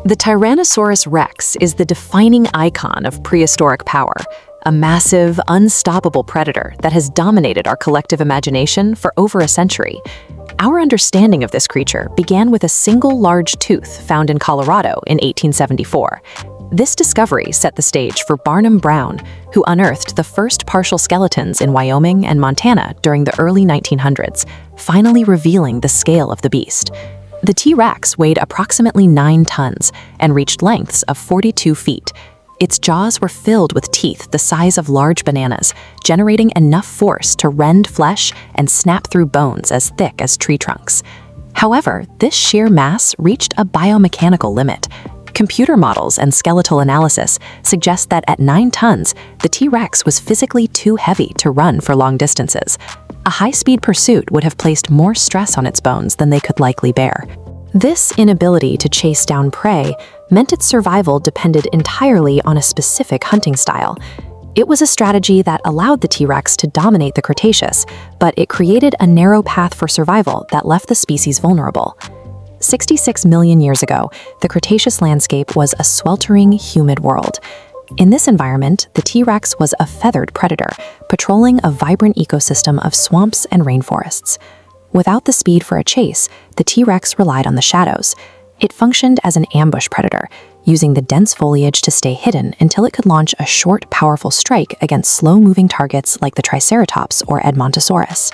The Tyrannosaurus rex is the defining icon of prehistoric power, a massive, unstoppable predator that has dominated our collective imagination for over a century. Our understanding of this creature began with a single large tooth found in Colorado in 1874. This discovery set the stage for Barnum Brown, who unearthed the first partial skeletons in Wyoming and Montana during the early 1900s, finally revealing the scale of the beast. The T-Rex weighed approximately 9 tons and reached lengths of 42 feet. Its jaws were filled with teeth the size of large bananas, generating enough force to rend flesh and snap through bones as thick as tree trunks. However, this sheer mass reached a biomechanical limit. Computer models and skeletal analysis suggest that at 9 tons, the T-Rex was physically too heavy to run for long distances. A high-speed pursuit would have placed more stress on its bones than they could likely bear. This inability to chase down prey meant its survival depended entirely on a specific hunting style. It was a strategy that allowed the T-Rex to dominate the Cretaceous, but it created a narrow path for survival that left the species vulnerable. 66 million years ago, the Cretaceous landscape was a sweltering, humid world. In this environment, the T-Rex was a feathered predator, patrolling a vibrant ecosystem of swamps and rainforests. Without the speed for a chase, the T-Rex relied on the shadows. It functioned as an ambush predator, using the dense foliage to stay hidden until it could launch a short, powerful strike against slow-moving targets like the Triceratops or Edmontosaurus.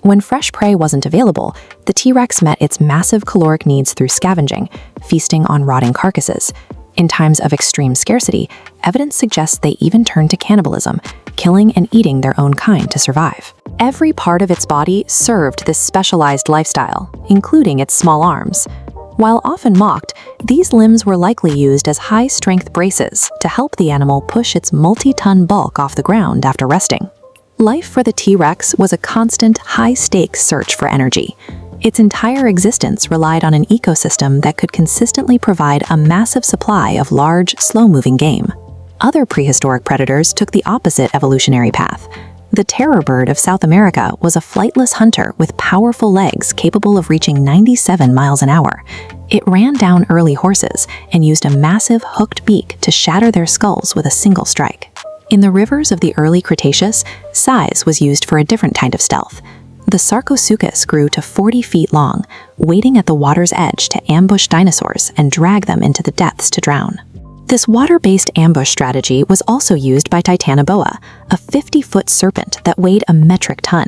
When fresh prey wasn't available, the T-Rex met its massive caloric needs through scavenging, feasting on rotting carcasses. In times of extreme scarcity, evidence suggests they even turned to cannibalism, killing and eating their own kind to survive. Every part of its body served this specialized lifestyle, including its small arms. While often mocked, these limbs were likely used as high-strength braces to help the animal push its multi-ton bulk off the ground after resting. Life for the T-Rex was a constant, high-stakes search for energy. Its entire existence relied on an ecosystem that could consistently provide a massive supply of large, slow-moving game. Other prehistoric predators took the opposite evolutionary path. The terror bird of South America was a flightless hunter with powerful legs capable of reaching 97 miles an hour. It ran down early horses and used a massive hooked beak to shatter their skulls with a single strike. In the rivers of the early Cretaceous, size was used for a different kind of stealth. The Sarcosuchus grew to 40 feet long, waiting at the water's edge to ambush dinosaurs and drag them into the depths to drown. This water-based ambush strategy was also used by Titanoboa, a 50-foot serpent that weighed a metric ton.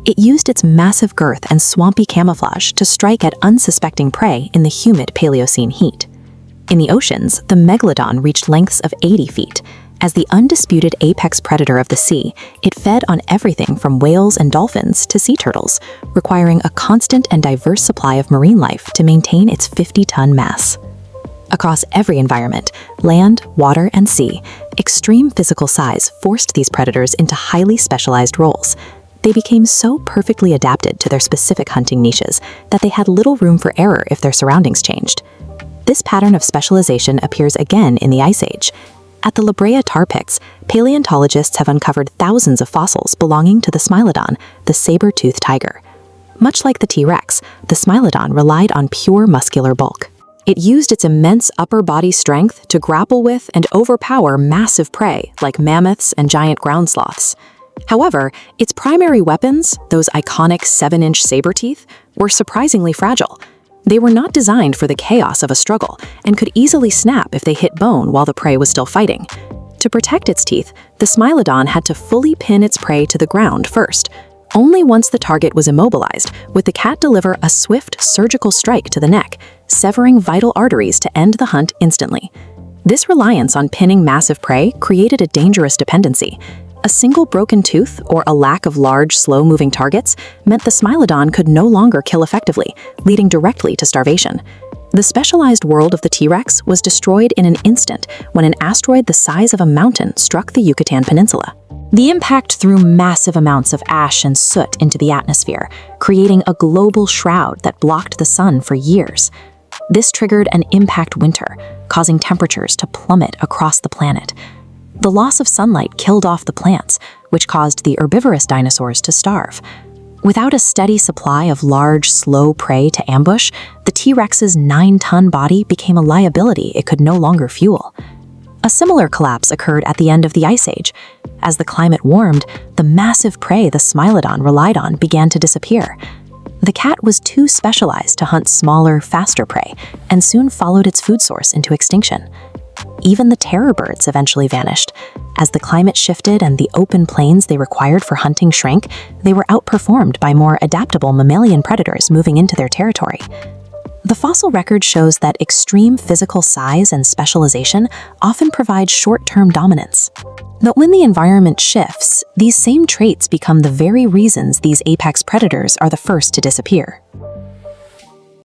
It used its massive girth and swampy camouflage to strike at unsuspecting prey in the humid Paleocene heat. In the oceans, the Megalodon reached lengths of 80 feet. As the undisputed apex predator of the sea, it fed on everything from whales and dolphins to sea turtles, requiring a constant and diverse supply of marine life to maintain its 50-ton mass. Across every environment, land, water, and sea, extreme physical size forced these predators into highly specialized roles. They became so perfectly adapted to their specific hunting niches that they had little room for error if their surroundings changed. This pattern of specialization appears again in the Ice Age. At the Brea Tar Pits, paleontologists have uncovered thousands of fossils belonging to the Smilodon, the Saber-Tooth Tiger. Much like the T-Rex, the Smilodon relied on pure muscular bulk. It used its immense upper body strength to grapple with and overpower massive prey like mammoths and giant ground sloths. However, its primary weapons, those iconic 7-inch saber teeth, were surprisingly fragile. They were not designed for the chaos of a struggle and could easily snap if they hit bone while the prey was still fighting. To protect its teeth, the Smilodon had to fully pin its prey to the ground first. Only once the target was immobilized would the cat deliver a swift surgical strike to the neck, severing vital arteries to end the hunt instantly. This reliance on pinning massive prey created a dangerous dependency. A single broken tooth or a lack of large, slow-moving targets meant the Smilodon could no longer kill effectively, leading directly to starvation. The specialized world of the T-Rex was destroyed in an instant when an asteroid the size of a mountain struck the Yucatan Peninsula. The impact threw massive amounts of ash and soot into the atmosphere, creating a global shroud that blocked the sun for years. This triggered an impact winter, causing temperatures to plummet across the planet. The loss of sunlight killed off the plants, which caused the herbivorous dinosaurs to starve. Without a steady supply of large, slow prey to ambush, the T-Rex's 9-ton body became a liability it could no longer fuel. A similar collapse occurred at the end of the Ice Age. As the climate warmed, the massive prey the Smilodon relied on began to disappear. The cat was too specialized to hunt smaller, faster prey, and soon followed its food source into extinction. Even the terror birds eventually vanished. As the climate shifted and the open plains they required for hunting shrank, they were outperformed by more adaptable mammalian predators moving into their territory. The fossil record shows that extreme physical size and specialization often provide short-term dominance. But when the environment shifts, these same traits become the very reasons these apex predators are the first to disappear.